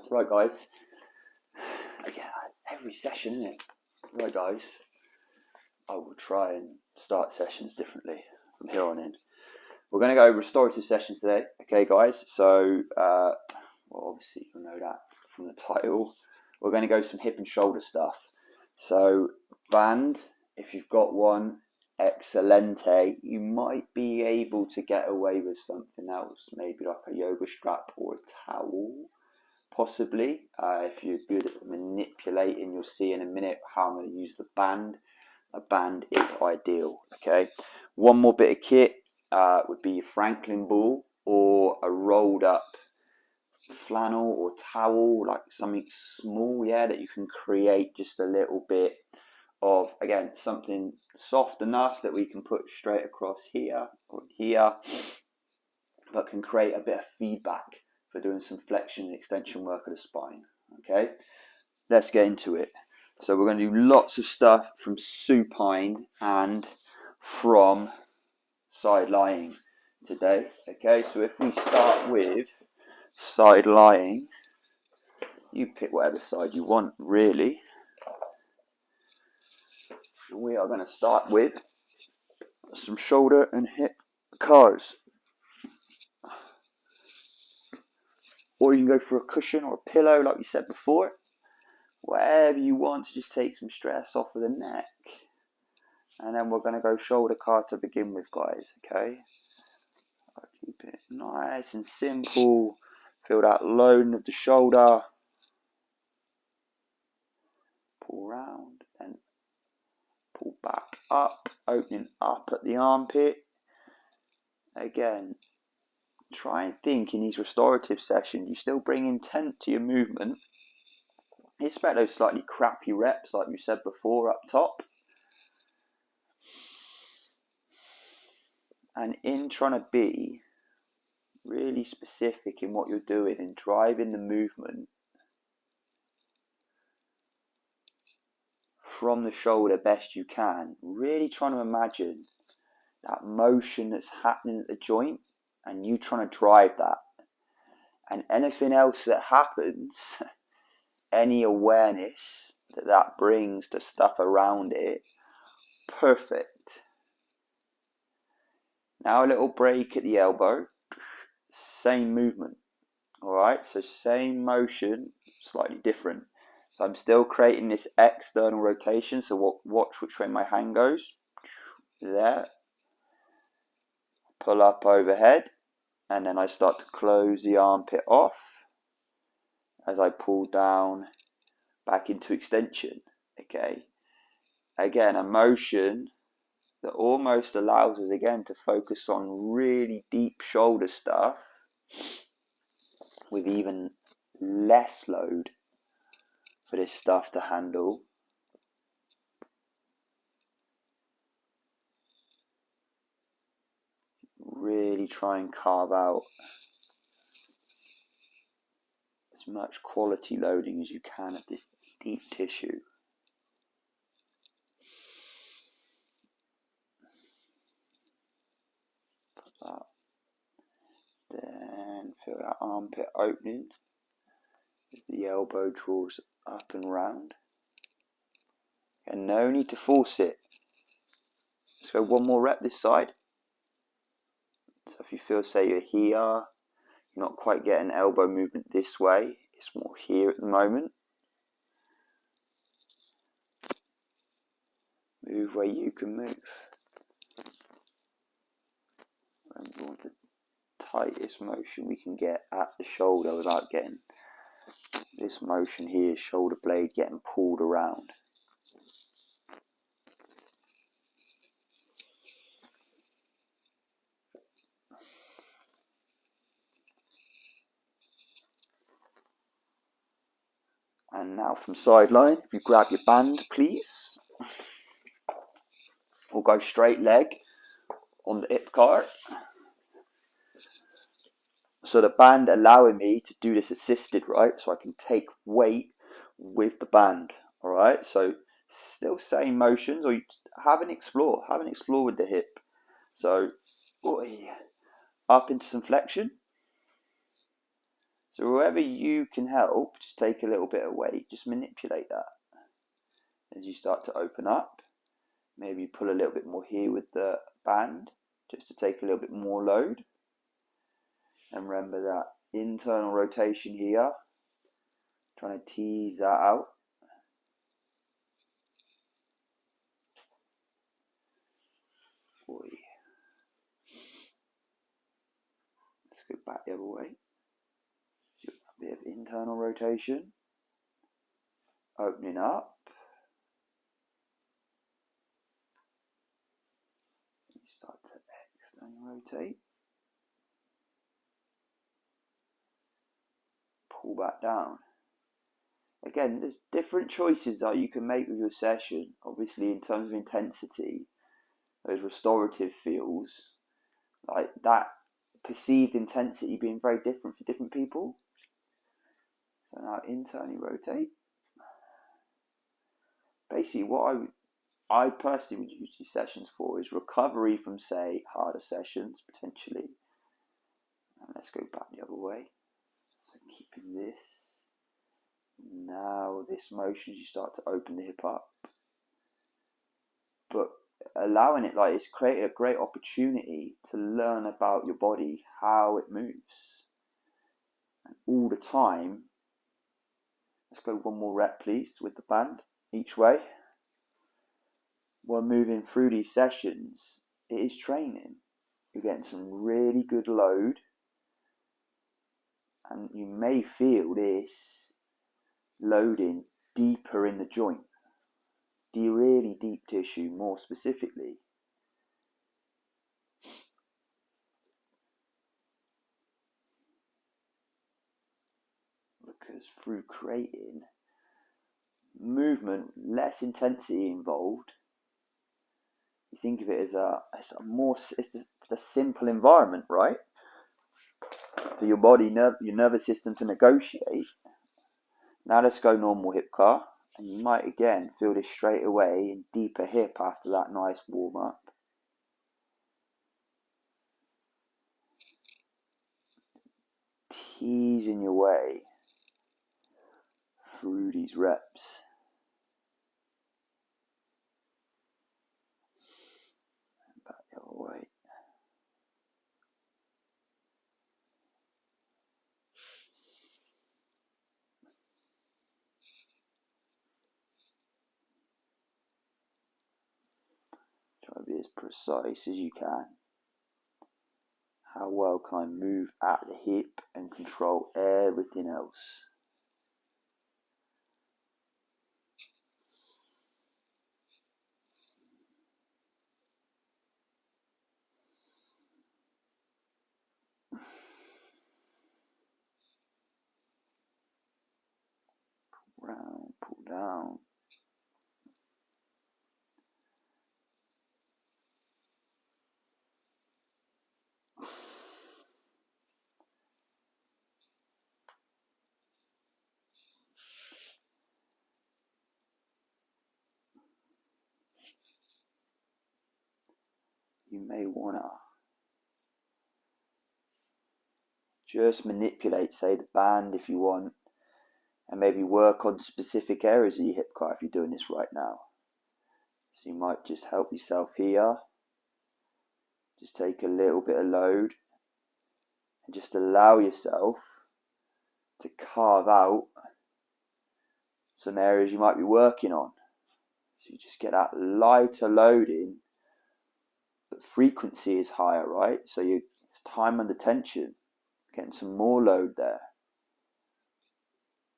Right, guys. Again, every session, isn't it? Right, guys. I will try and start sessions differently from here on in. We're going to go restorative sessions today, okay, guys? So, well, obviously you'll know that from the title. We're going to go some hip and shoulder stuff. So, band, if you've got one, excelente. You might be able to get away with something else, maybe like a yoga strap or a towel. Possibly, if you're good at manipulating, you'll see in a minute how I'm going to use the band. A band is ideal, okay? One more bit of kit would be a Franklin ball or a rolled up flannel or towel, like something small, yeah, that you can create just a little bit of, again, something soft enough that we can put straight across here or here, but can create a bit of feedback for doing some flexion and extension work of the spine. Okay, let's get into it. So we're going to do lots of stuff from supine and from side lying today. Okay, so if we start with side lying, you pick whatever side you want, really. We are going to start with some shoulder and hip cars. Or you can go for a cushion or a pillow, like we said before. Whatever you want to just take some stress off of the neck. And then we're going to go shoulder car to begin with, guys, okay? I'll keep it nice and simple. Feel that loading of the shoulder. Pull round and pull back up, opening up at the armpit. Again, try and think in these restorative sessions, you still bring intent to your movement. Expect those slightly crappy reps like we said before up top. And in trying to be really specific in what you're doing and driving the movement from the shoulder best you can, really trying to imagine that motion that's happening at the joint and you trying to drive that. And anything else that happens, any awareness that brings to stuff around it, perfect. Now a little break at the elbow, same movement, alright, so same motion, slightly different. So I'm still creating this external rotation, so watch which way my hand goes, there, pull up overhead, and then I start to close the armpit off as I pull down back into extension, okay. Again, a motion that almost allows us again to focus on really deep shoulder stuff with even less load for this stuff to handle. Really try and carve out as much quality loading as you can of this deep tissue. Up. Then feel that armpit opening as the elbow draws up and round. And no need to force it. Let's go one more rep this side. So if you feel, say you're here, you're not quite getting elbow movement this way, it's more here at the moment. Move where you can move. And we want the tightest motion we can get at the shoulder without getting this motion here, shoulder blade getting pulled around. And now from sideline, if you grab your band, please. We'll go straight leg on the hip cart. So the band allowing me to do this assisted, right? So I can take weight with the band, all right? So still same motions, or you have an explore with the hip. So up into some flexion, So wherever you can help, just take a little bit of weight, just manipulate that. As you start to open up, maybe pull a little bit more here with the band, just to take a little bit more load. And remember that internal rotation here, trying to tease that out. Boy. Let's go back the other way. So a bit of internal rotation, opening up. You start to externally rotate. Pull back down. Again, there's different choices that you can make with your session. Obviously, in terms of intensity, those restorative feels, like that perceived intensity being very different for different people. So now internally rotate. Basically, what I personally would use these sessions for is recovery from, say, harder sessions, potentially. And let's go back the other way. So keeping this. Now this motion, you start to open the hip up. But allowing it, like, it's created a great opportunity to learn about your body, how it moves. And all the time, let's go one more rep please with the band each way. While moving through these sessions, it is training. You're getting some really good load, and you may feel this loading deeper in the joint, really deep tissue more specifically. Because through creating movement, less intensity involved, you think of it as it's a simple environment, right? For your body, your nervous system to negotiate. Now let's go normal hip car, and you might again feel this straight away in deeper hip after that nice warm up. Teasing your way through these reps. Back the other way. Try to be as precise as you can. How well can I move at the hip and control everything else? Pull round, pull down. You may want to just manipulate, say, the band if you want, and maybe work on specific areas of your hip car if you're doing this right now. So you might just help yourself here. Just take a little bit of load and just allow yourself to carve out some areas you might be working on. So you just get that lighter loading, but frequency is higher, right? So it's time under tension, getting some more load there.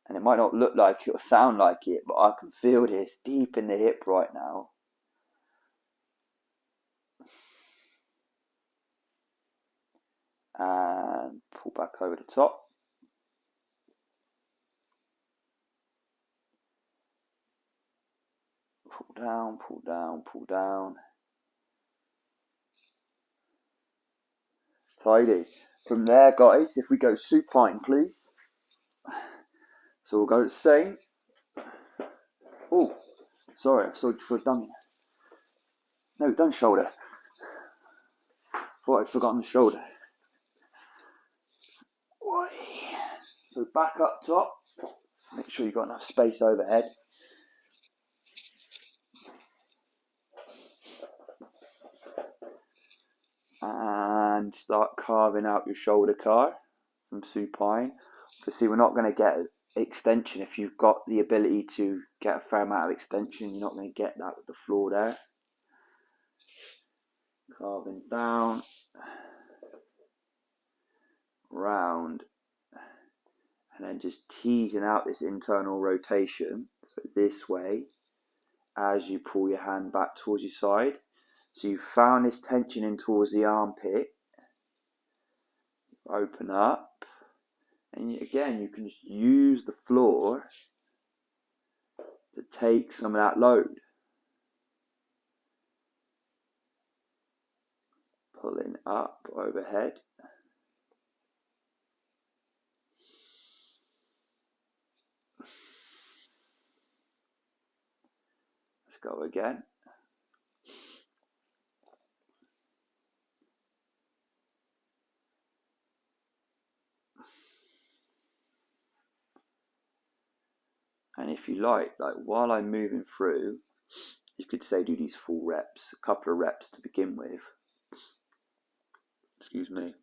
And it might not look like it or sound like it, but I can feel this deep in the hip right now. And pull back over the top. Pull down, pull down, pull down. Tidy. From there, guys, if we go supine, please. So we'll go the same. Oh, sorry, I saw you for a dummy. No, done shoulder. Thought I'd forgotten the shoulder. So So back up top, make sure you've got enough space overhead. And start carving out your shoulder car from supine. Obviously we're not going to get extension. If you've got the ability to get a fair amount of extension, you're not going to get that with the floor there. Carving down, round, and then just teasing out this internal rotation. So this way, as you pull your hand back towards your side. So you found this tension in towards the armpit. Open up, and again, you can just use the floor to take some of that load. Pulling up overhead. Let's go again. And if you like while I'm moving through, you could say do these full reps, a couple of reps to begin with. Excuse me.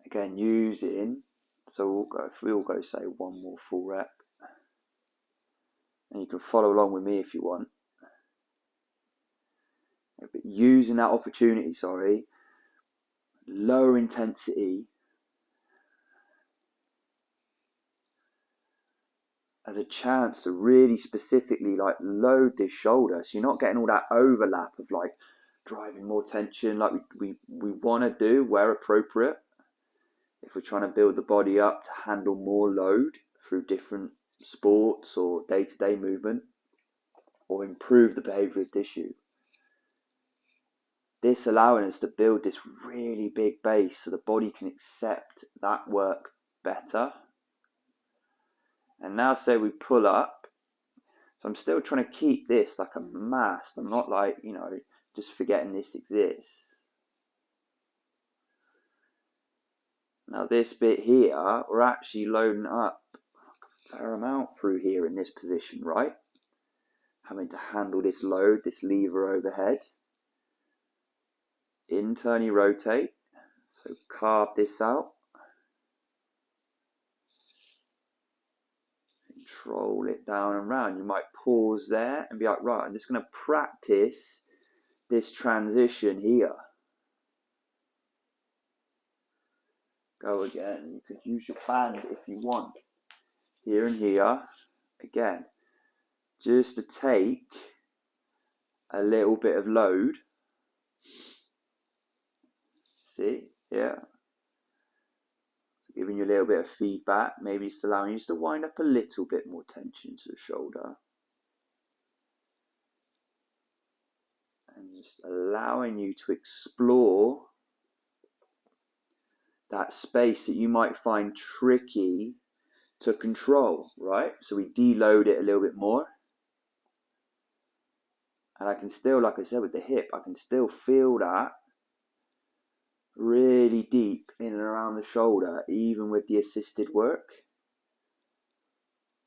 Again, using, so we all go say one more full rep. And you can follow along with me if you want. But using that opportunity, lower intensity as a chance to really specifically load this shoulder, so you're not getting all that overlap of driving more tension like we want to do where appropriate. If we're trying to build the body up to handle more load through different sports or day-to-day movement, or improve the behavior of tissue. This allowing us to build this really big base so the body can accept that work better. And now say we pull up. So I'm still trying to keep this like a mast. I'm not just forgetting this exists. Now this bit here, we're actually loading up a fair amount through here in this position, right? Having to handle this load, this lever overhead. Internally rotate, so carve this out. Control it down and round. You might pause there and be like, right, I'm just going to practice this transition here. Go again. You could use your band if you want. Here and here. Again, just to take a little bit of load. See? Yeah. Giving you a little bit of feedback. Maybe just allowing you to wind up a little bit more tension to the shoulder. And just allowing you to explore that space that you might find tricky to control, right? So we deload it a little bit more. And I can still, like I said with the hip, I can still feel that really deep in and around the shoulder, even with the assisted work.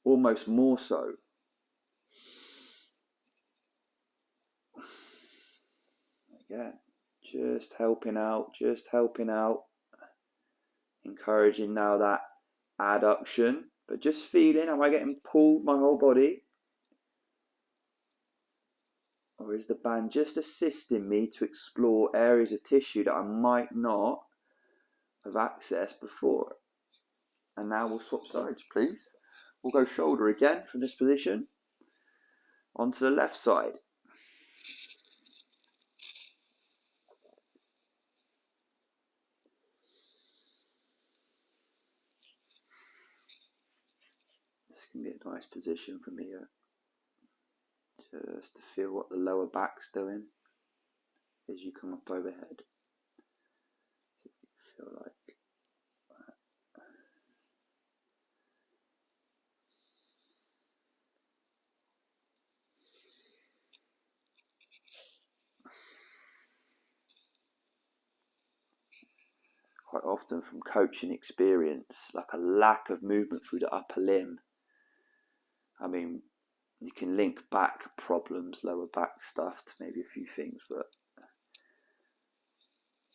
Almost more so. Again, just helping out. Encouraging now that adduction, but just feeling, am I getting pulled my whole body? Or is the band just assisting me to explore areas of tissue that I might not have accessed before? And now we'll swap sides, please. We'll go shoulder again from this position onto the left side. This can be a nice position for me here. Just to feel what the lower back's doing as you come up overhead. Feel like quite often from coaching experience, like a lack of movement through the upper limb. I mean, you can link back problems, lower back stuff, to maybe a few things, but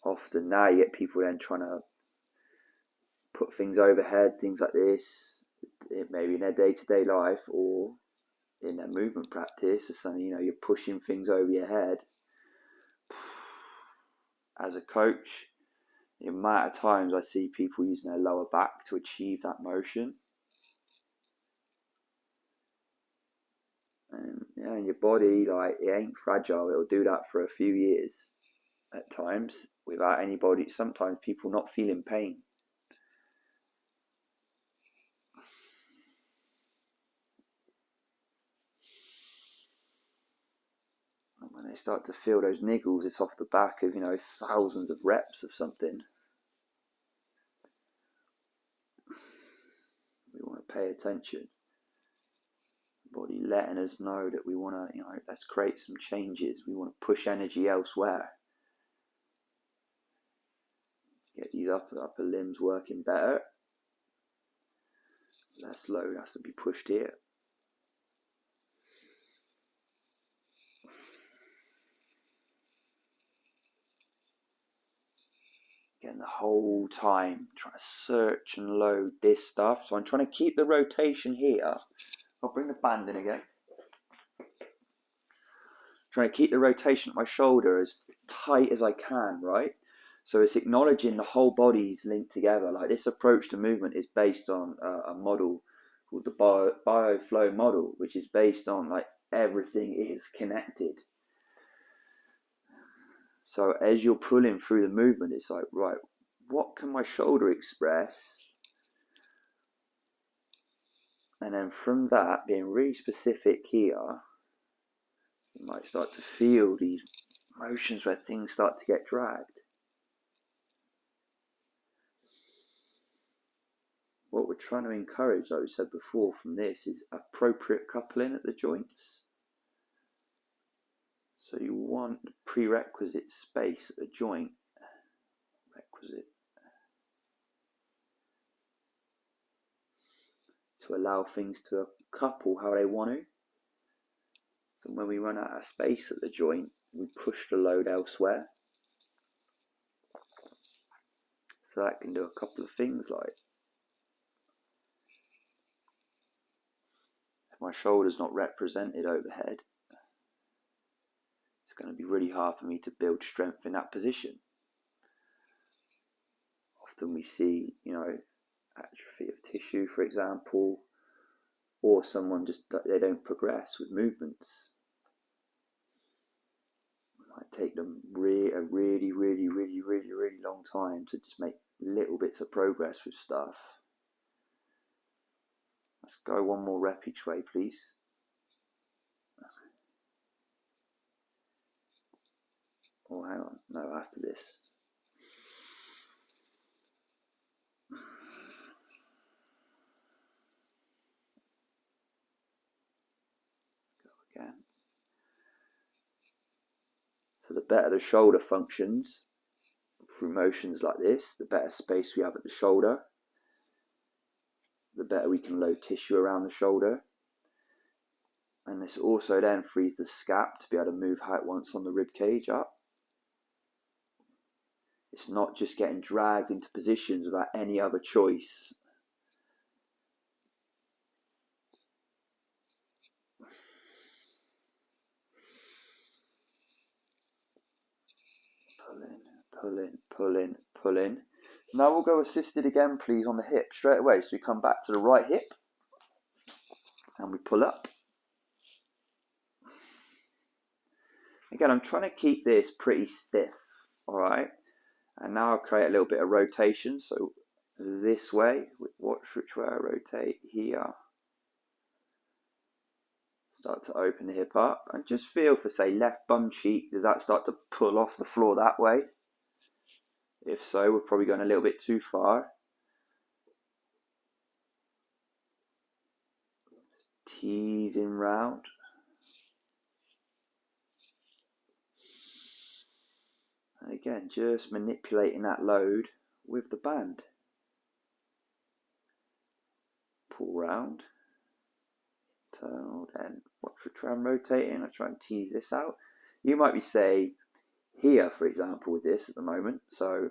often now you get people then trying to put things overhead, things like this, maybe in their day-to-day life or in their movement practice, or something, you're pushing things over your head. As a coach, the amount of times I see people using their lower back to achieve that motion. And your body, like, it ain't fragile. It'll do that for a few years at times without anybody, sometimes people not feeling pain. And when they start to feel those niggles, it's off the back of, thousands of reps of something. We want to pay attention. Body letting us know that we want to, let's create some changes. We want to push energy elsewhere. Get these upper limbs working better. Less load has to be pushed here. Again, the whole time trying to search and load this stuff. So I'm trying to keep the rotation here. I'll bring the band in again. Trying to keep the rotation at my shoulder as tight as I can, right? So it's acknowledging the whole body's linked together. Like, this approach to movement is based on a model called the bioflow model, which is based on, like, everything is connected. So as you're pulling through the movement, it's like, right, what can my shoulder express? And then from that, being really specific here, you might start to feel these motions where things start to get dragged. What we're trying to encourage, like we said before, from this is appropriate coupling at the joints. So you want the prerequisite space at the joint. Requisite. To allow things to couple how they want to. So when we run out of space at the joint, we push the load elsewhere. So that can do a couple of things, like, if my shoulder's not represented overhead, it's going to be really hard for me to build strength in that position. Often we see, atrophy of tissue, for example, or someone just, they don't progress with movements. It might take them a really long time to just make little bits of progress with stuff. Let's go one more rep each way, please. Oh, hang on, no, after this. Go again. So the better the shoulder functions through motions like this, the better space we have at the shoulder, the better we can load tissue around the shoulder. And this also then frees the scap to be able to move how it wants on the rib cage up. It's not just getting dragged into positions without any other choice. Pull in. Now we'll go assisted again, please, on the hip straight away. So we come back to the right hip and we pull up. Again, I'm trying to keep this pretty stiff, all right? And now I'll create a little bit of rotation. So this way, watch which way I rotate here. Start to open the hip up and just feel for, say, left bum cheek. Does that start to pull off the floor that way? If so, we're probably going a little bit too far. Just teasing round. And again, just manipulating that load with the band. Pull round, internal, then watch the tram rotating. I try and tease this out. You might be say here, for example, with this at the moment. So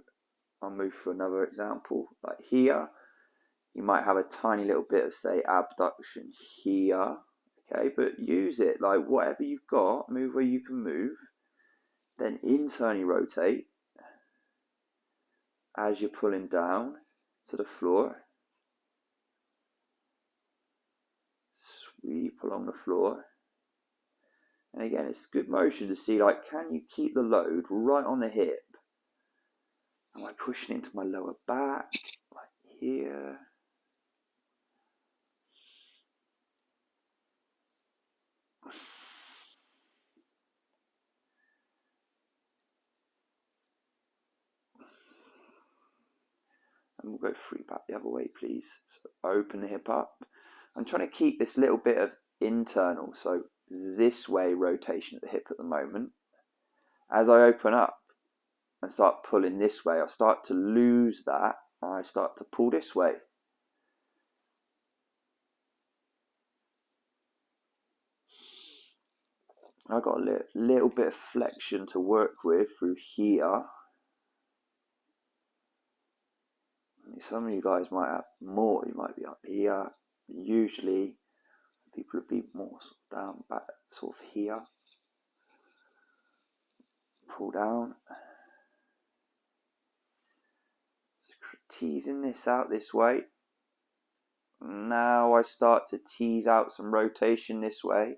I'll move for another example, like here. You might have a tiny little bit of, say, abduction here, okay, but use it, like whatever you've got, move where you can move, then internally rotate as you're pulling down to the floor. Sweep along the floor. And again, it's good motion to see, like, can you keep the load right on the hip? Am I pushing into my lower back, like here? And we'll go free back the other way, please. So open the hip up. I'm trying to keep this little bit of internal, so this way rotation at the hip at the moment. As I open up and start pulling this way, I start to lose that. I start to pull this way. I've got a little bit of flexion to work with through here. Some of you guys might have more, you might be up here. Usually people would be more sort of down, back, sort of here. Pull down. Teasing this out this way. Now I start to tease out some rotation this way.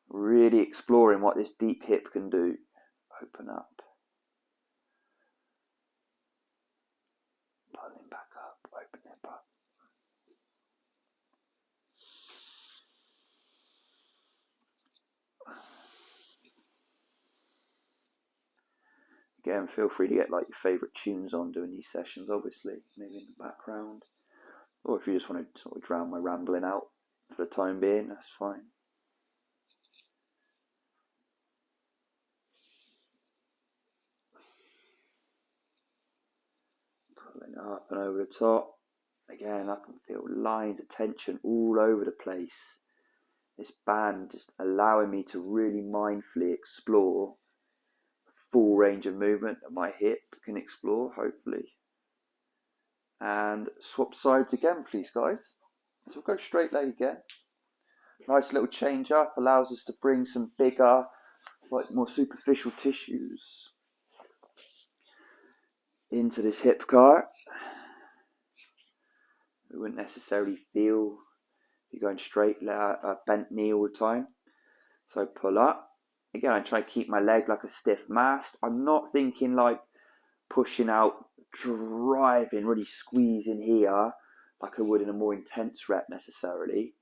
Really exploring what this deep hip can do. Open up. Pulling back up, open hip up. Again, feel free to get like your favourite tunes on doing these sessions, obviously, maybe in the background. Or if you just want to sort of drown my rambling out for the time being, that's fine. Pulling up and over the top. Again, I can feel lines of tension all over the place. This band just allowing me to really mindfully explore the full range of movement that my hip can explore, hopefully. And swap sides again, please, guys. So we'll go straight leg again. Nice little change up, allows us to bring some bigger, like more superficial tissues into this hip cart. We wouldn't necessarily feel if you're going straight bent knee all the time. So pull up. Again, I try to keep my leg like a stiff mast. I'm not thinking like pushing out, driving, really squeezing here like I would in a more intense rep necessarily.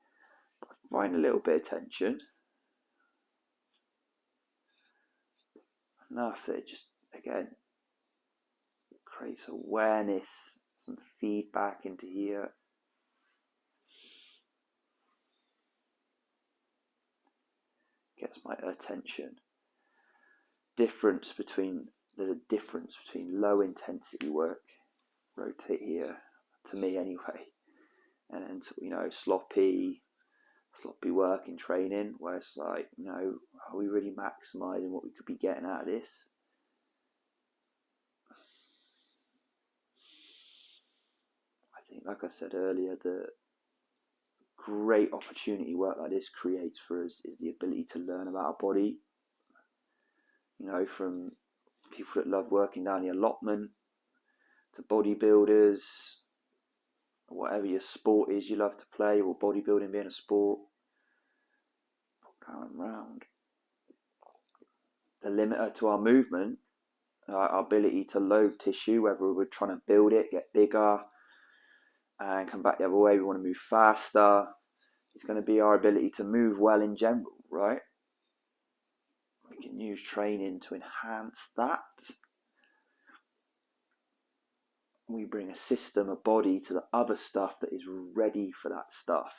Find a little bit of tension. Enough that it just, again, creates awareness, some feedback into here. Gets my attention. There's a difference between low intensity work, rotate here, to me anyway, and then sloppy work in training, where it's like, are we really maximizing what we could be getting out of this? I think, like I said earlier, the great opportunity work like this creates for us is the ability to learn about our body. From people that love working down the allotment to bodybuilders, whatever your sport is you love to play, or bodybuilding being a sport. Going round. The limiter to our movement, our ability to load tissue, whether we're trying to build it, get bigger, and come back the other way, we want to move faster. It's going to be our ability to move well in general, right? We can use training to enhance that. We bring a system, a body to the other stuff that is ready for that stuff.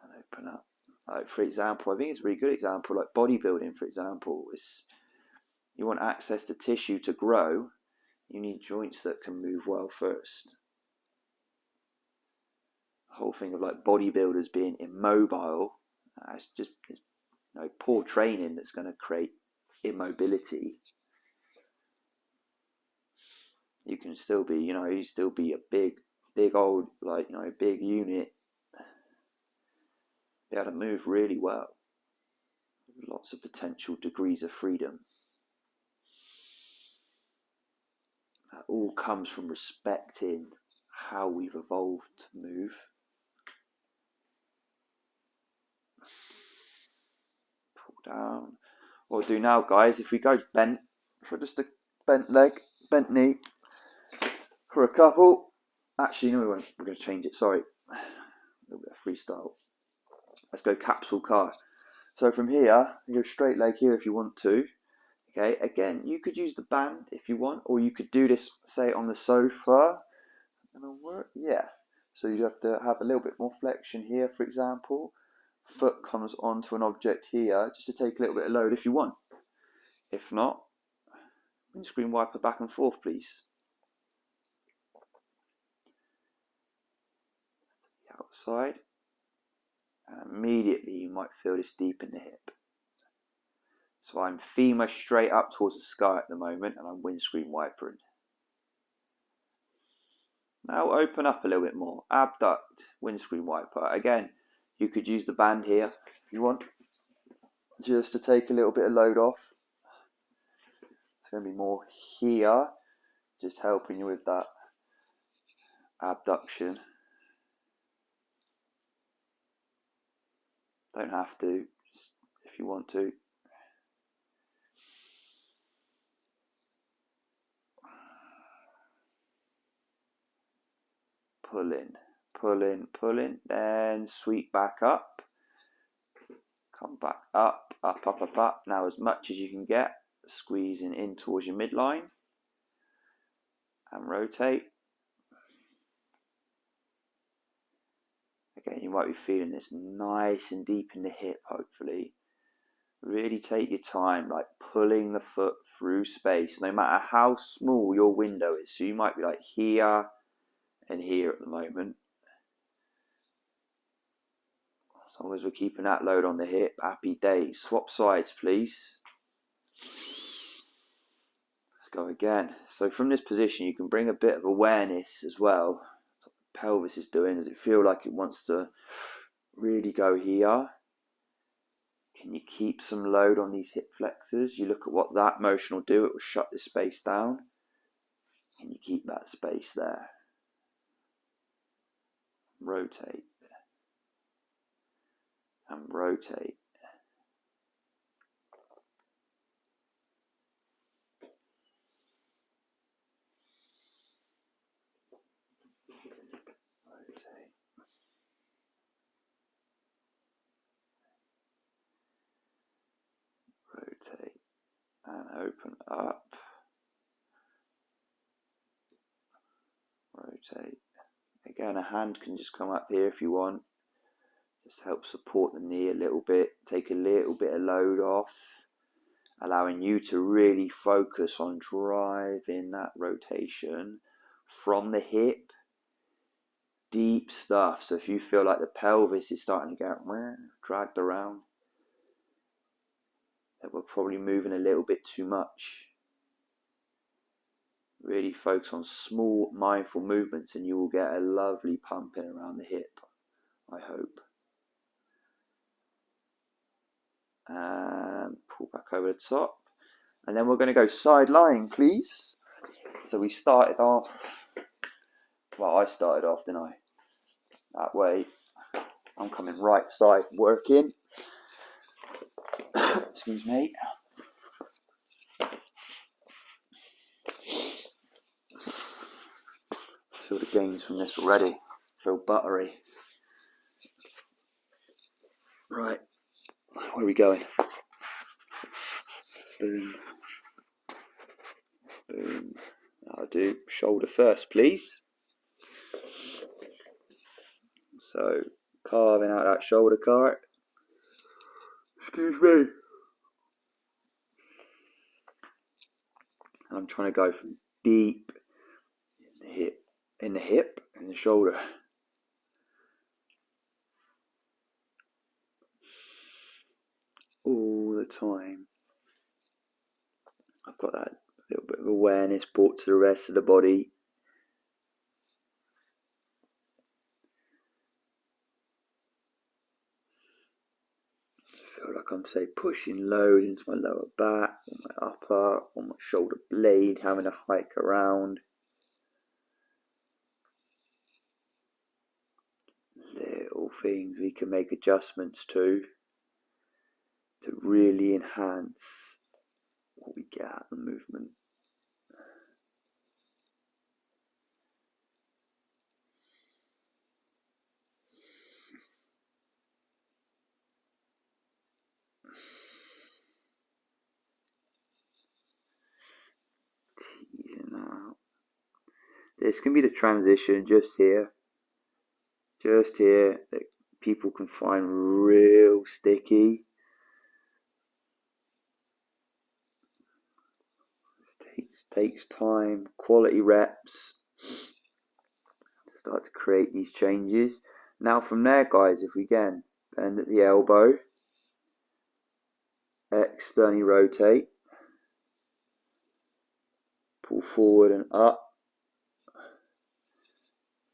And open up. Like for example, I think it's a really good example, like bodybuilding, for example. You want access to tissue to grow, you need joints that can move well first. The whole thing of like bodybuilders being immobile, it's just poor training that's going to create immobility. You can still be, you still be a big old, big unit, be able to move really well. Lots of potential degrees of freedom. That all comes from respecting how we've evolved to move. Pull down. What we'll do now, guys, if we go bent, for just a bent leg, bent knee, for a couple. Actually, no, we won't. We're going to change it. Sorry. A little bit of freestyle. Let's go capsule car. So from here, you go straight leg here if you want to. Okay, again, you could use the band if you want, or you could do this, say, on the sofa. Gonna work? Yeah. So you have to have a little bit more flexion here, for example. Foot comes onto an object here, just to take a little bit of load if you want. If not, windscreen wiper back and forth, please. The outside. And immediately you might feel this deep in the hip. So I'm femur straight up towards the sky at the moment, and I'm windscreen wipering. Now open up a little bit more. Abduct, windscreen wiper. Again, you could use the band here if you want, just to take a little bit of load off. It's going to be more here, just helping you with that abduction. Don't have to, just if you want to. Pulling, then sweep back up. Come back up. Now as much as you can get, squeezing in towards your midline. And rotate. Again, you might be feeling this nice and deep in the hip, hopefully. Really take your time, like pulling the foot through space, no matter how small your window is. So you might be like here and here at the moment. As long as we're keeping that load on the hip, happy days. Swap sides, please. Let's go again. So from this position, you can bring a bit of awareness as well. That's what the pelvis is doing. Does it feel like it wants to really go here? Can you keep some load on these hip flexors? You look at what that motion will do. It will shut this space down. Can you keep that space there? Rotate. And rotate. Rotate. And open up. Rotate. Again, a hand can just come up here if you want. Just help support the knee a little bit. Take a little bit of load off. Allowing you to really focus on driving that rotation from the hip. Deep stuff. So if you feel like the pelvis is starting to get dragged around, then we're probably moving a little bit too much. Really focus on small mindful movements and you will get a lovely pumping around the hip, I hope. And pull back over the top. And then we're going to go side lying, please. So we started off, well, I started off, didn't I? That way. I'm coming right side, working. Excuse me. Feel the gains from this already. Feel buttery. Right. Where are we going? Boom. Boom. I'll do shoulder first, please. So, carving out that shoulder cart. Excuse me. And I'm trying to go from deep in the hip and the shoulder. All the time. I've got that little bit of awareness brought to the rest of the body. I feel like I'm, say, pushing load into my lower back, or my upper, or my shoulder blade, having a hike around. Little things we can make adjustments to really enhance what we get out of the movement. Teasing that out. This can be the transition just here that people can find real sticky. Takes time, quality reps to start to create these changes. Now from there, guys, if we again bend at the elbow, externally rotate, pull forward and up,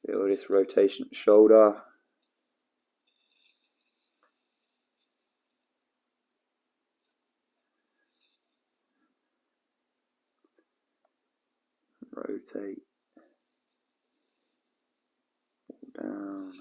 feel this rotation at the shoulder, rotate, pull down.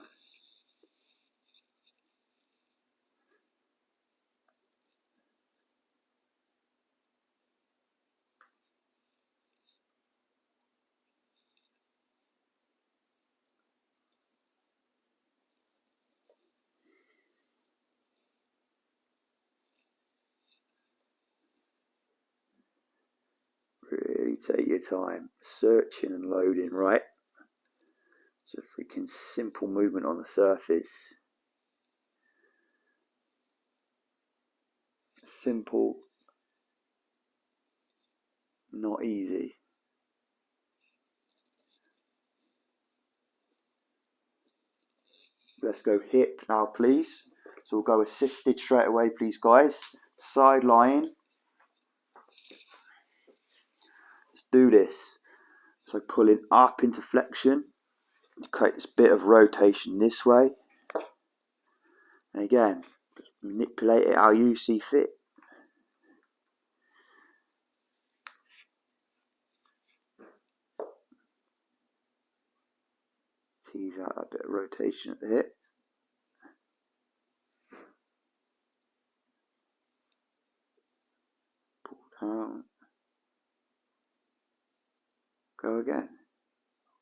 Really take your time, searching and loading, right? It's a freaking simple movement on the surface. Simple, not easy. Let's go hip now, please. So we'll go assisted straight away, please, guys. Side lying. Let's do this. So pulling up into flexion. Create this bit of rotation this way. And again, manipulate it how you see fit. Tease out that bit of rotation at the hip. Pull down. Go again.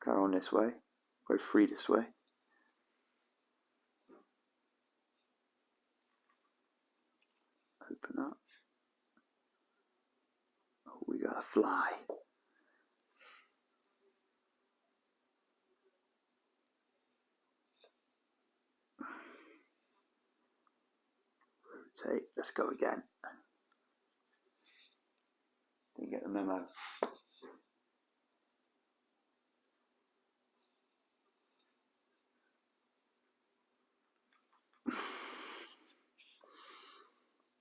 Go on this way. Go free this way. Open up. Oh, we gotta fly. Rotate. Let's go again. Didn't get the memo.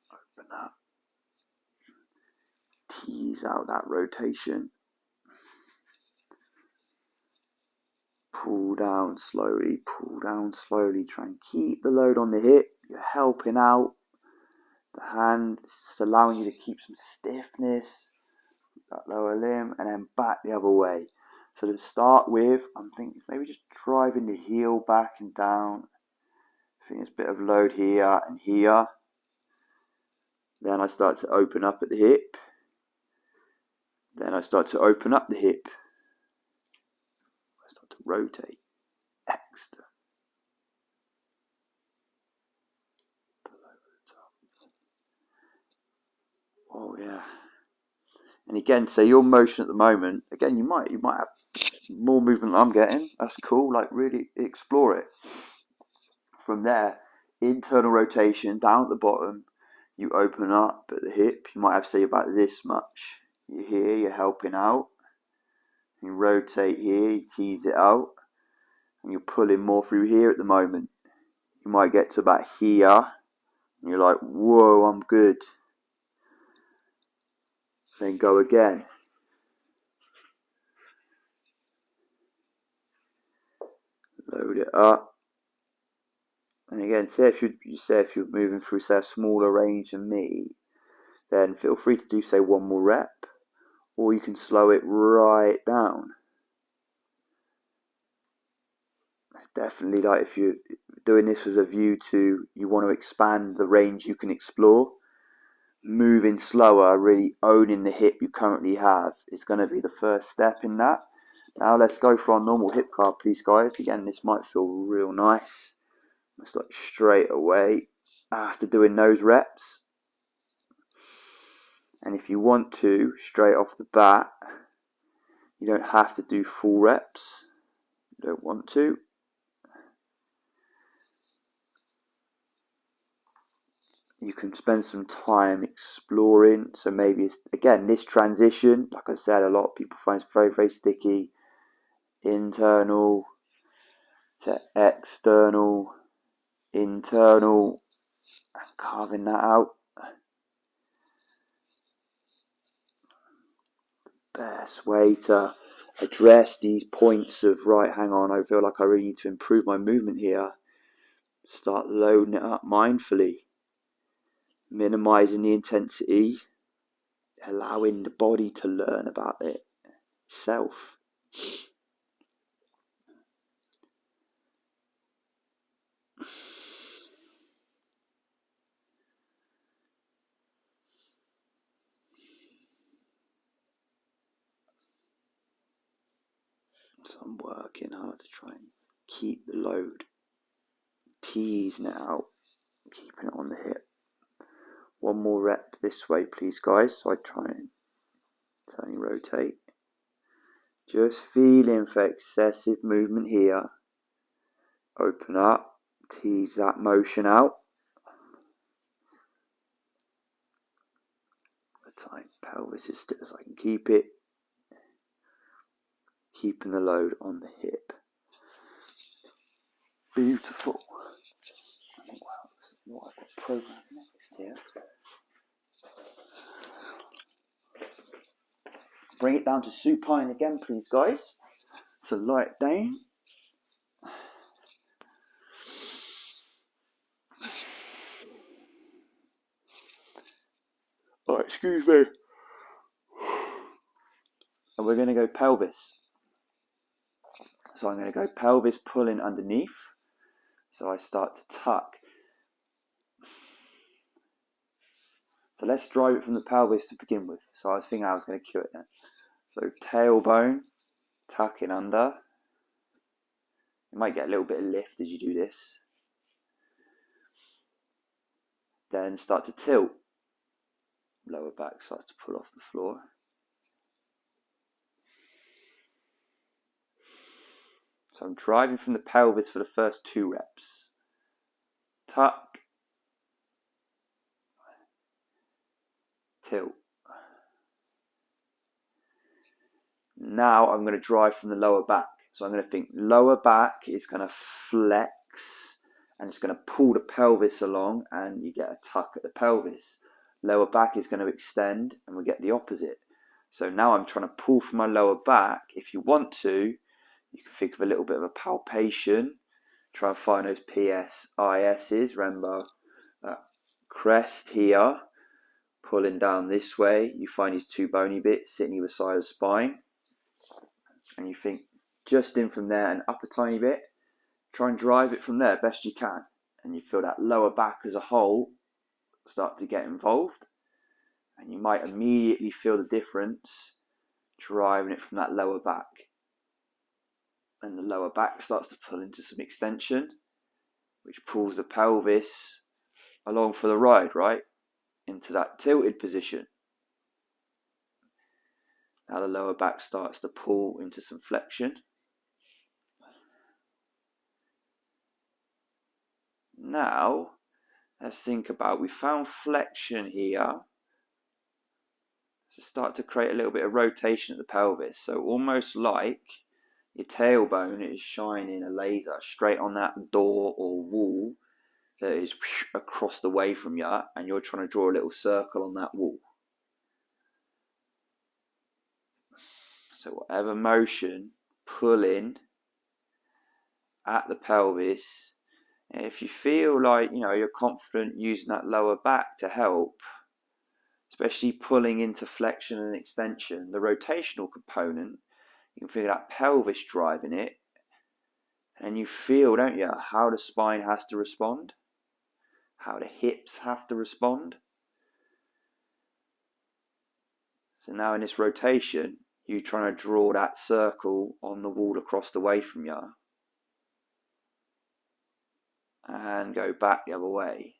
Open up. Tease out that rotation. Pull down slowly, pull down slowly. Try and keep the load on the hip. You're helping out the hand. It's just allowing you to keep some stiffness, that lower limb, and then back the other way. So to start with, I'm thinking maybe just driving the heel back and down. I think there's a bit of load here and here. Then I start to open up at the hip. Then I start to open up the hip. I start to rotate. Extra. Oh yeah. And again, say your motion at the moment. Again, you might have more movement than I'm getting. That's cool. Like really explore it. From there, internal rotation down at the bottom. you open up at the hip. You might have to say about this much. You're here, you're helping out. You rotate here, you tease it out. And you're pulling more through here at the moment. You might get to about here. And you're like, whoa, I'm good. Then go again. Load it up. And again, say if you're moving through, say, a smaller range than me, then feel free to do, say, one more rep. Or you can slow it right down. Definitely, like, if you're doing this with a view to, you want to expand the range you can explore, moving slower, really owning the hip you currently have, is going to be the first step in that. Now let's go for our normal hip card, please, guys. Again, this might feel real nice. It's like straight away after doing those reps. And if you want to, straight off the bat, you don't have to do full reps. You don't want to. You can spend some time exploring. So maybe it's, again, this transition, like I said, a lot of people find it's very, very sticky. Internal to external, internal, and carving that out. Best way to address these points of, right, hang on, I feel like I really need to improve my movement here. Start loading it up mindfully, minimizing the intensity, allowing the body to learn about it itself. So I'm working hard to try and keep the load. Tease now, keeping it on the hip. One more rep this way, please, guys. So I try and turn and rotate. Just feeling for excessive movement here. Open up, tease that motion out. Tight pelvis as still as I can keep it. Keeping the load on the hip. Beautiful. I think, wow, what I've got programmed next here. Bring it down to supine again, please, guys. So light down. Oh, excuse me. And we're going to go pelvis. So I'm going to go pelvis pulling underneath. So I start to tuck. So let's drive it from the pelvis to begin with. So I was thinking I was going to cue it then. So tailbone, tucking under. You might get a little bit of lift as you do this. Then start to tilt. Lower back starts to pull off the floor. So I'm driving from the pelvis for the first 2 reps. Tuck. Tilt. Now I'm going to drive from the lower back. So I'm going to think lower back is going to flex and it's going to pull the pelvis along and you get a tuck at the pelvis. Lower back is going to extend and we get the opposite. So now I'm trying to pull from my lower back. If you want to, you can think of a little bit of a palpation. Try and find those PSISs. Remember that crest here, pulling down this way. You find these 2 bony bits sitting either side of the spine. And you think just in from there and up a tiny bit. Try and drive it from there best you can. And you feel that lower back as a whole start to get involved. And you might immediately feel the difference driving it from that lower back. And the lower back starts to pull into some extension, which pulls the pelvis along for the ride, right? Into that tilted position. Now the lower back starts to pull into some flexion. Now let's think about, we found flexion here. So start to create a little bit of rotation at the pelvis. So almost like your tailbone is shining a laser straight on that door or wall that is across the way from you, and you're trying to draw a little circle on that wall. So whatever motion, pulling at the pelvis. If you feel like, you're confident using that lower back to help, especially pulling into flexion and extension, the rotational component, you can feel that pelvis driving it, and you feel, don't you, how the spine has to respond, how the hips have to respond. So now in this rotation, you're trying to draw that circle on the wall across the way from you and go back the other way.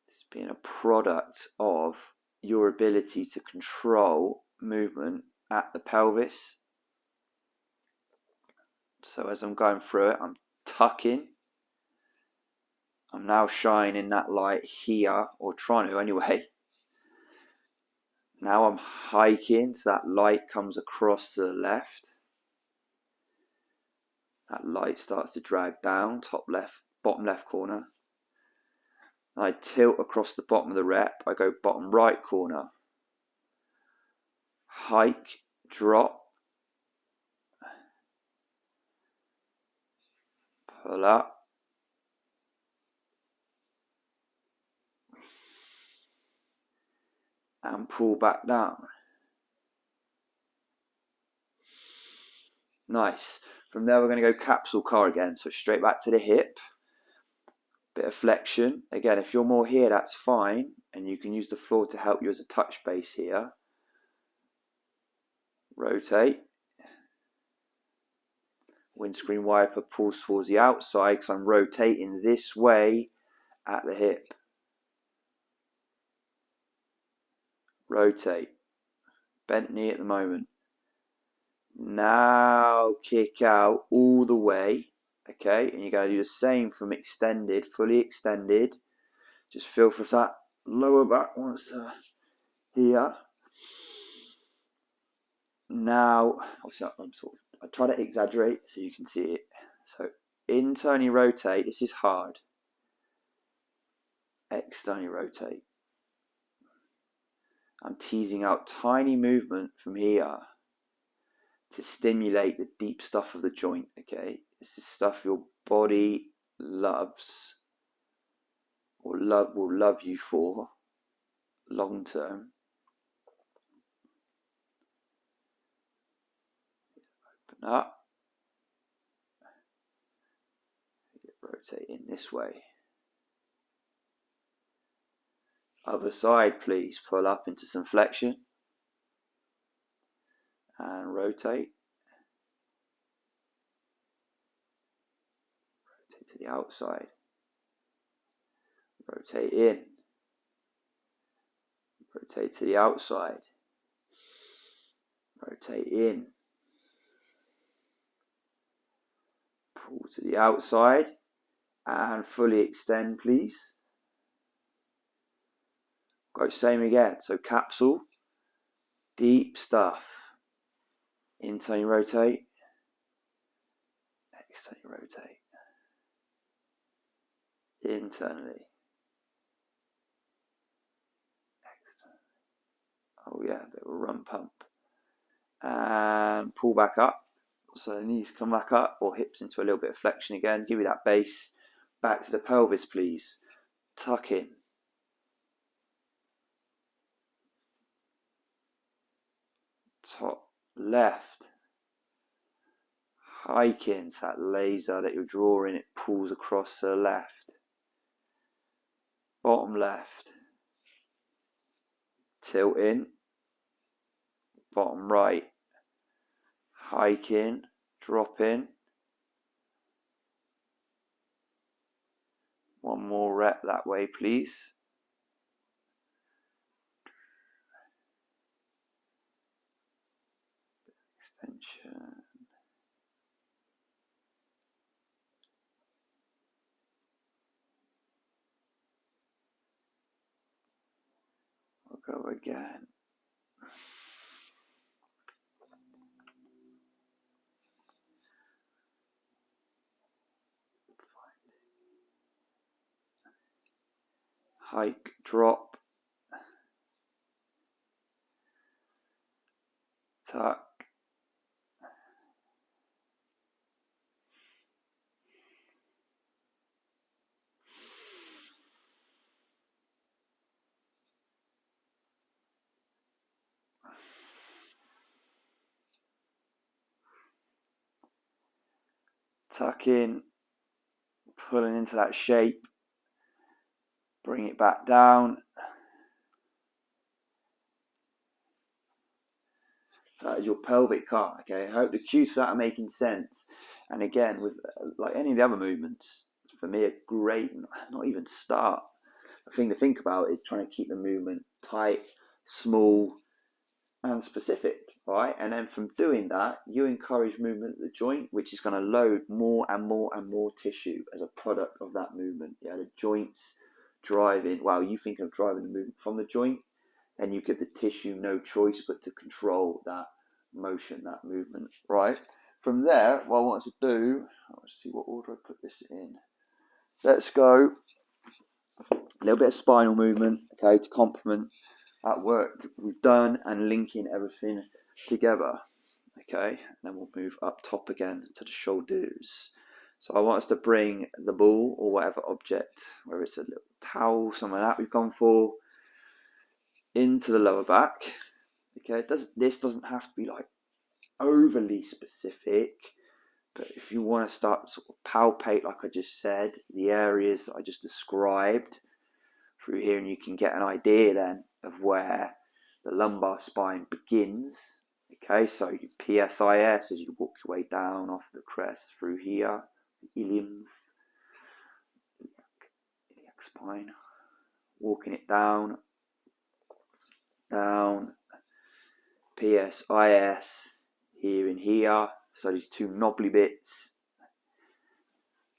It's being a product of your ability to control movement at the pelvis. So as I'm going through it, I'm tucking. I'm now shining that light here, or trying to anyway. Now I'm hiking, so that light comes across to the left. That light starts to drag down, top left, bottom left corner. I tilt across the bottom of the rep. I go bottom right corner. Hike, drop. Pull up. And pull back down. Nice. From there we're going to go capsule car again. So straight back to the hip. Bit of flexion. Again, if you're more here, that's fine. And you can use the floor to help you as a touch base here. Rotate. Windscreen wiper pulls towards the outside because I'm rotating this way at the hip. Rotate. Bent knee at the moment. Now kick out all the way. Okay, and you're going to do the same from extended, fully extended. Just feel for that lower back wants to here. Now, obviously, I try to exaggerate so you can see it. So internally rotate. This is hard. Externally rotate. I'm teasing out tiny movement from here to stimulate the deep stuff of the joint. Okay, this is stuff your body loves, or will love you for long term. Open up. Rotate in this way. Other side, please. Pull up into some flexion and rotate. Rotate to the outside. Rotate in. Rotate to the outside. Rotate in. Pull to the outside and fully extend, please. Go same again. So capsule, deep stuff. Internally rotate. Externally rotate. Internally. Externally. Oh yeah, a bit of a run pump. And pull back up. So the knees come back up, or hips into a little bit of flexion again. Give you that base. Back to the pelvis, please. Tuck in. Top left. Hike in, so that laser that you're drawing, it pulls across to the left. Bottom left. Tilt in. Bottom right. Hike in, drop in. One more rep that way, please. Extension. Go again. Hike, drop, tuck, tuck in, pulling into that shape, bring it back down. That is your pelvic cut. Okay, I hope the cues for that are making sense. And again, with like any of the other movements, for me, a great, not even start. The thing to think about is trying to keep the movement tight, small, and specific, right? And then from doing that, you encourage movement of the joint, which is going to load more and more and more tissue as a product of that movement. Yeah, the joints driving. Well, you think of driving the movement from the joint, and you give the tissue no choice but to control that motion, that movement, right? From there, what I want to do, let's see what order I put this in. Let's go a little bit of spinal movement, okay, to complement that work we've done and linking everything together, okay. And then we'll move up top again to the shoulders. So I want us to bring the ball or whatever object, whether it's a little towel, something like that we've gone for, into the lower back, okay. This doesn't have to be like overly specific, but if you want to start sort of palpate, like I just said, the areas that I just described through here, and you can get an idea then of where the lumbar spine begins. Okay, so you PSIS as you walk your way down off the crest through here, the iliums, iliac spine, walking it down, PSIS here and here. So these two knobbly bits,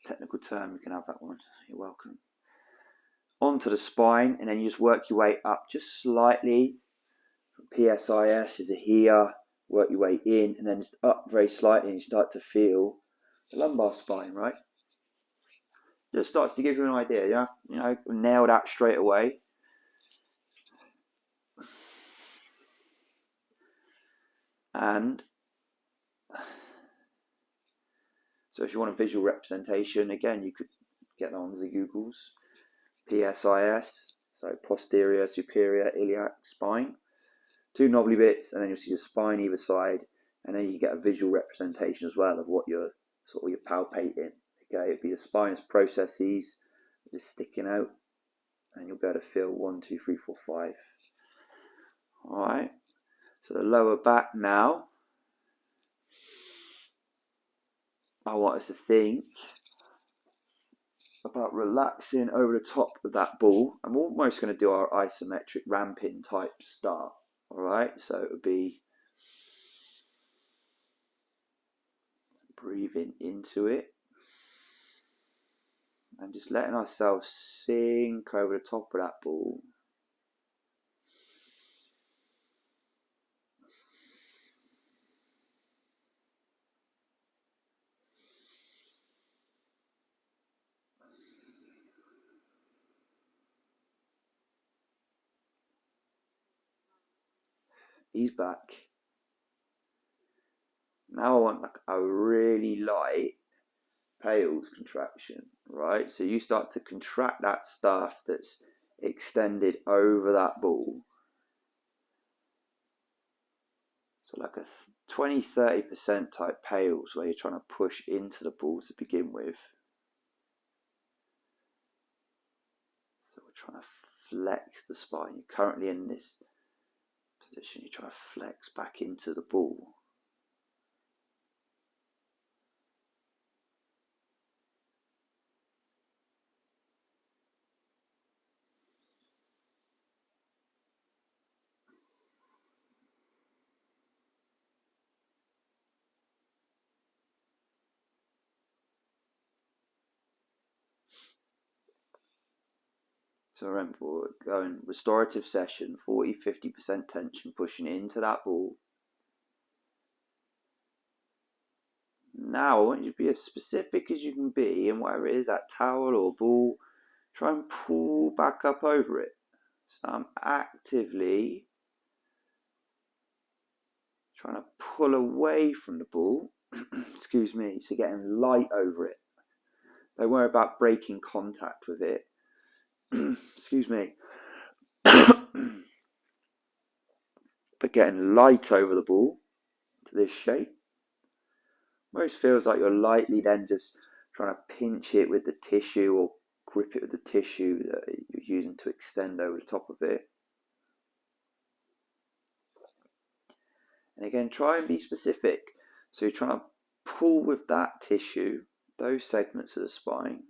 technical term, you can have that one, you're welcome. Onto the spine, and then you just work your way up just slightly. PSIS is a here, work your way in, and then just up very slightly, and you start to feel the lumbar spine, right? Just starts to give you an idea, yeah? You know, nail that straight away. And so if you want a visual representation, again, you could get on the Googles. PSIS, so posterior, superior, iliac spine. Two knobbly bits, and then you'll see the spine either side, and then you get a visual representation as well of what you're palpating. Okay, it'd be the spinous processes just sticking out, and you'll be able to feel 1, 2, 3, 4, 5. All right, so the lower back now. I want us to think about relaxing over the top of that ball. I'm almost going to do our isometric ramping type start. All right, so it would be breathing into it and just letting ourselves sink over the top of that ball. Ease back. Now I want like a really light pales contraction, right? So you start to contract that stuff that's extended over that ball. So like a 20-30% type pales where you're trying to push into the ball to begin with. So we're trying to flex the spine. You're currently in this position, you're trying to flex back into the ball. So remember, we're going restorative session, 40-50% tension, pushing into that ball. Now I want you to be as specific as you can be in whatever it is, that towel or ball. Try and pull back up over it. So I'm actively trying to pull away from the ball, excuse me, so getting light over it. Don't worry about breaking contact with it. Excuse me. But getting light over the ball to this shape. Almost feels like you're lightly then just trying to pinch it with the tissue or grip it with the tissue that you're using to extend over the top of it. And again, try and be specific. So you're trying to pull with that tissue, those segments of the spine.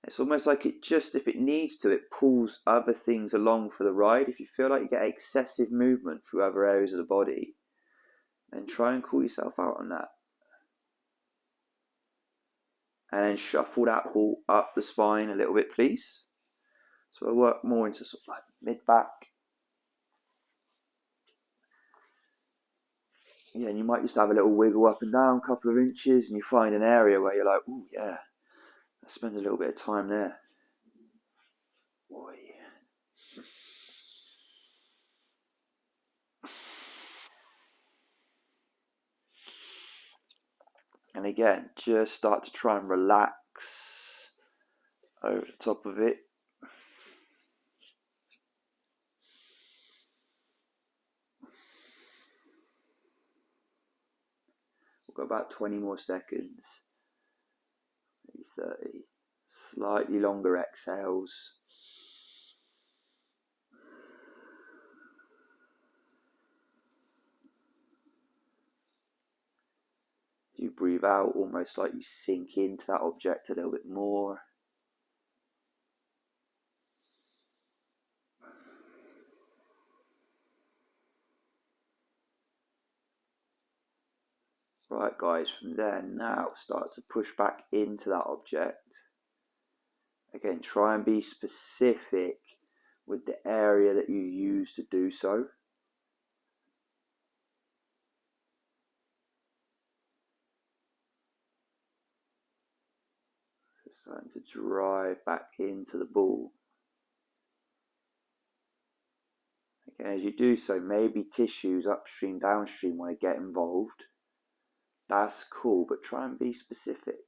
It's almost like it just, if it needs to, it pulls other things along for the ride. If you feel like you get excessive movement through other areas of the body, then try and call yourself out on that. And then shuffle that ball up the spine a little bit, please. So we'll work more into sort of like mid-back. Yeah, and you might just have a little wiggle up and down, a couple of inches, and you find an area where you're like, oh yeah, let's spend a little bit of time there. Boy. And again, just start to try and relax over the top of it. We've got about 20 more seconds, maybe 30. Slightly longer exhales. You breathe out almost like you sink into that object a little bit more. Right guys, from there now start to push back into that object. Again, try and be specific with the area that you use to do so. So starting to drive back into the ball. Again, as you do so, maybe tissues upstream, downstream want to get involved. That's cool, but try and be specific.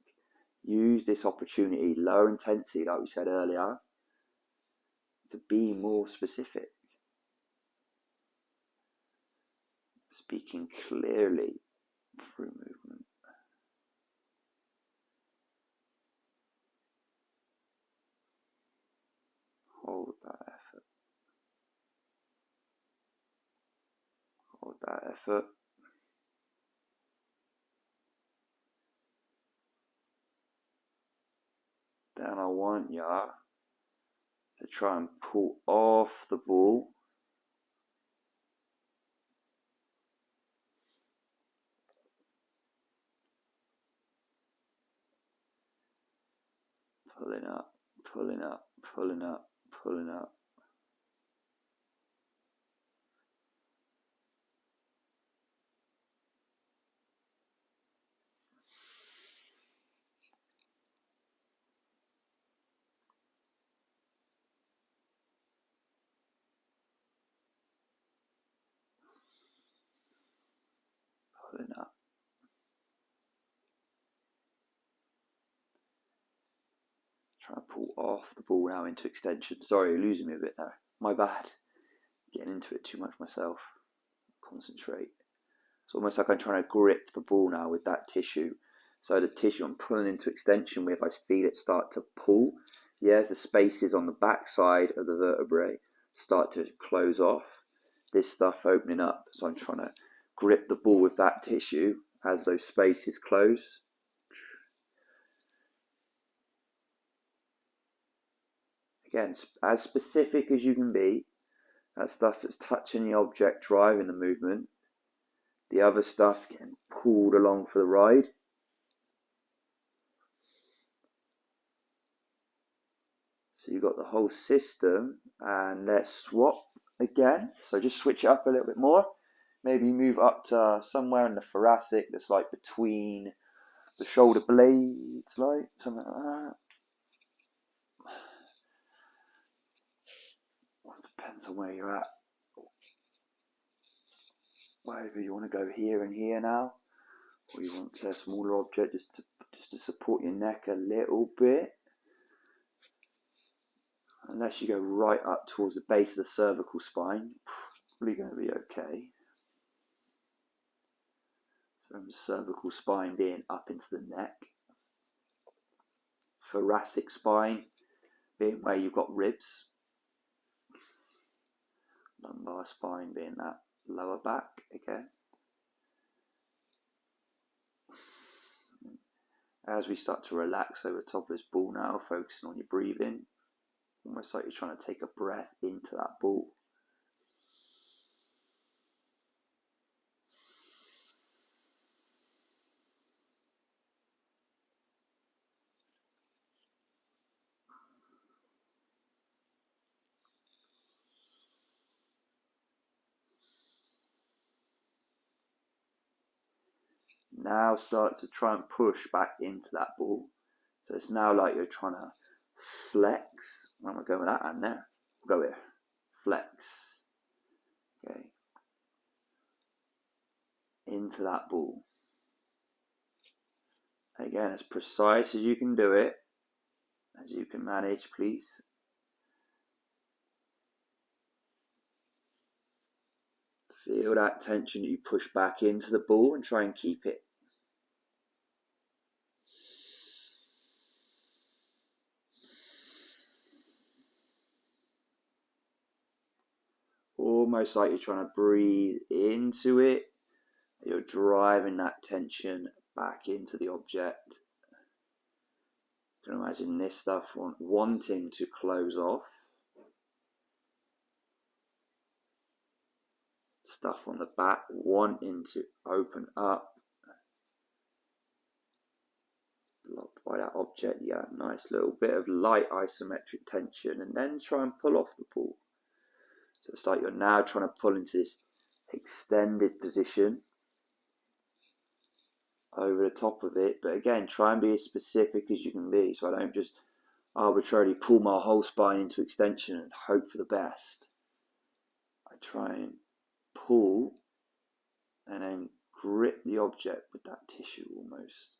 Use this opportunity, lower intensity, like we said earlier, to be more specific. Speaking clearly through movement. Hold that effort. Hold that effort. Then I want you to try and pull off the ball. Pulling up, pulling up, pulling up, pulling up. Pulling up. Try and pull off the ball now into extension. Sorry, you're losing me a bit now. My bad. Getting into it too much myself. Concentrate. It's almost like I'm trying to grip the ball now with that tissue. So the tissue I'm pulling into extension with, I feel it start to pull. Yeah, as the spaces on the back side of the vertebrae start to close off, this stuff opening up. So I'm trying to grip the ball with that tissue as those spaces close. Again, as specific as you can be. That stuff that's touching the object, driving the movement. The other stuff getting pulled along for the ride. So you've got the whole system, and let's swap again. So just switch it up a little bit more. Maybe move up to somewhere in the thoracic that's like between the shoulder blades, like something like that. Well, it depends on where you're at. Whether you want to go here and here now, or you want a smaller object just to support your neck a little bit. Unless you go right up towards the base of the cervical spine, probably going to be okay. So from the cervical spine being up into the neck. Thoracic spine being where you've got ribs. Lumbar spine being that lower back again. As we start to relax over the top of this ball now, focusing on your breathing, almost like you're trying to take a breath into that ball. Now start to try and push back into that ball. So it's now like you're trying to flex. I'm going to go with that hand there. We'll go here. Flex. Okay. Into that ball. Again, as precise as you can do it, as you can manage, please. Feel that tension that you push back into the ball and try and keep it. Almost like you're trying to breathe into it. You're driving that tension back into the object. You can imagine this stuff wanting to close off. Stuff on the back wanting to open up. Blocked by that object, yeah, nice little bit of light isometric tension, and then try and pull off the ball. So it's like you're now trying to pull into this extended position over the top of it, but again, try and be as specific as you can be, so I don't just arbitrarily pull my whole spine into extension and hope for the best. I try and pull and then grip the object with that tissue almost.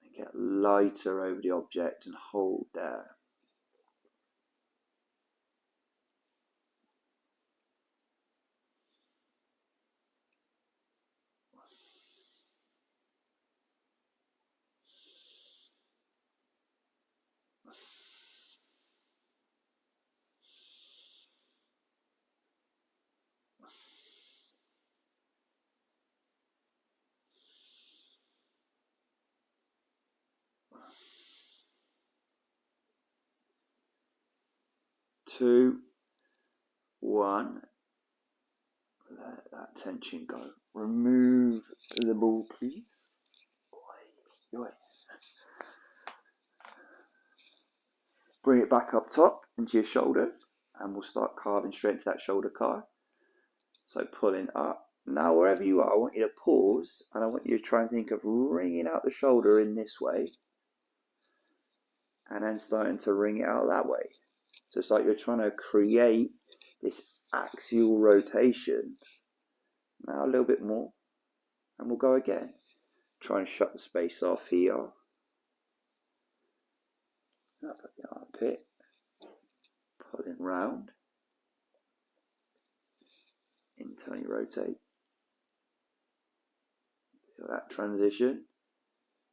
And get lighter over the object and hold there. Two, one, let that tension go. Remove the ball, please. Bring it back up top into your shoulder, and we'll start carving straight into that shoulder car. So pulling up. Now wherever you are, I want you to pause, and I want you to try and think of wringing out the shoulder in this way, and then starting to wring it out that way. So it's like you're trying to create this axial rotation. Now a little bit more, and we'll go again. Try and shut the space off here. Up at the armpit. Pulling round. Internally rotate. Feel that transition.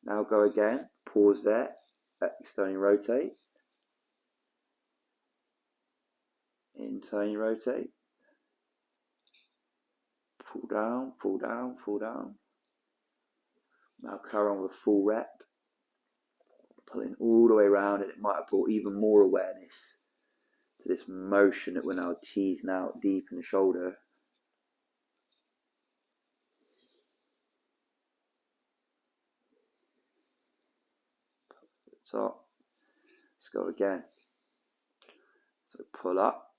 Now go again. Pause there. Externally rotate. Internally rotate. Pull down, pull down, pull down. Now carry on with full rep. Pulling all the way around, and it might have brought even more awareness to this motion that we're now teasing out deep in the shoulder. Top. Let's go again. So pull up,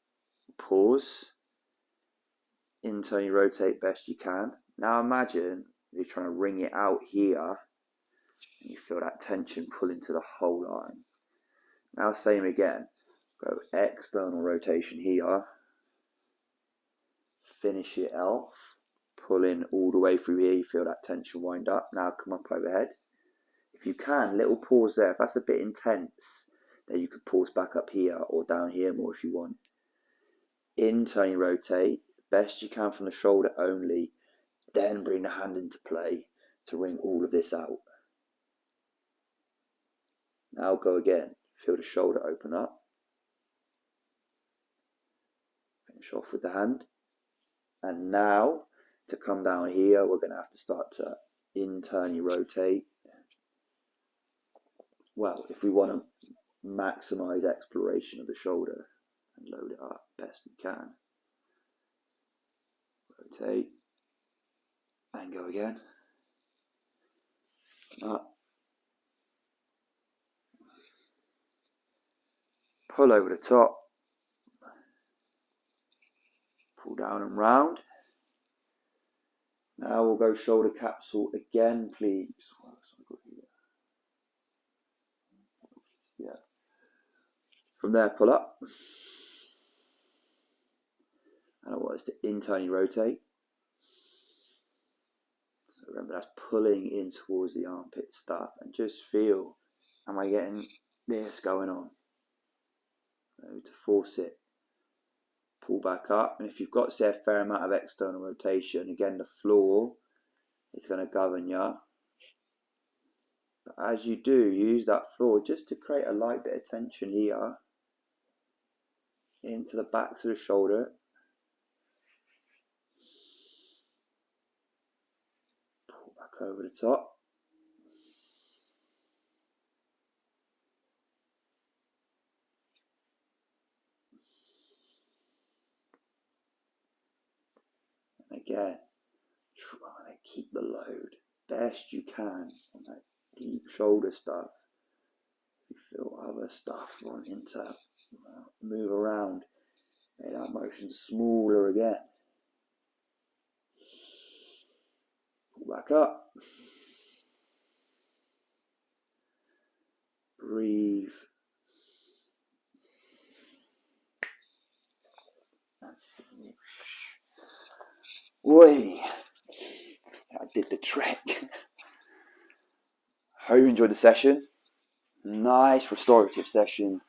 pause, internally rotate best you can. Now imagine you're trying to wring it out here and you feel that tension pull into the whole line. Now same again, go external rotation here, finish it off, pull in all the way through here, you feel that tension wind up. Now come up overhead. If you can, little pause there. If that's a bit intense, then you could pause back up here or down here more if you want. Internally rotate, best you can from the shoulder only, then bring the hand into play to wring all of this out. Now go again, feel the shoulder open up. Finish off with the hand. And now, to come down here, we're going to have to start to internally rotate. Well, if we want to maximize exploration of the shoulder and load it up best we can. Rotate. And go again. Up. Pull over the top. Pull down and round. Now we'll go shoulder capsule again, please. Yeah. From there, pull up. And I want us to internally rotate. So remember, that's pulling in towards the armpit stuff. And just feel, am I getting this going on? So to force it. Pull back up, and if you've got, say, a fair amount of external rotation, again, the floor is going to govern you. But as you do, use that floor just to create a light bit of tension here into the backs of the shoulder. Pull back over the top. Again, try to keep the load best you can on that deep shoulder stuff. You feel other stuff wanting to move around, make that motion smaller again. Pull back up. Breathe. Oi, I did the trick. Hope you enjoyed the session. Nice restorative session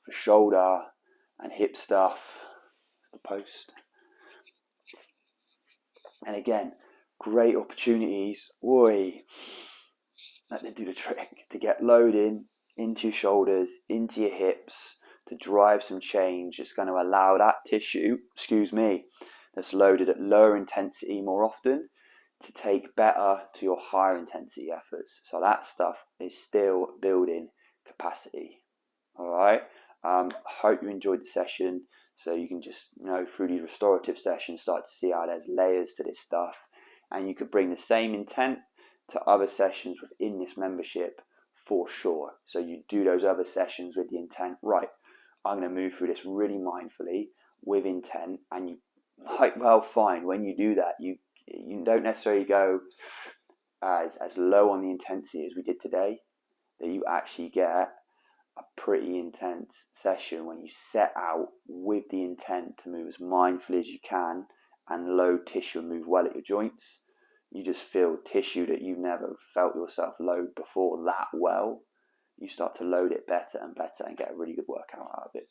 for shoulder and hip stuff. That's the post. And again, great opportunities. Oi, that did do the trick to get load into your shoulders, into your hips, to drive some change. It's going to allow that tissue, that's loaded at lower intensity more often to take better to your higher intensity efforts. So that stuff is still building capacity. All right. Hope you enjoyed the session. So you can just, through these restorative sessions, start to see how there's layers to this stuff, and you could bring the same intent to other sessions within this membership for sure. So you do those other sessions with the intent, right, I'm going to move through this really mindfully with intent, and you might well find when you do that, you don't necessarily go as low on the intensity as we did today, that you actually get a pretty intense session when you set out with the intent to move as mindfully as you can and load tissue and move well at your joints. You just feel tissue that you've never felt yourself load before that well. You start to load it better and better and get a really good workout out of it.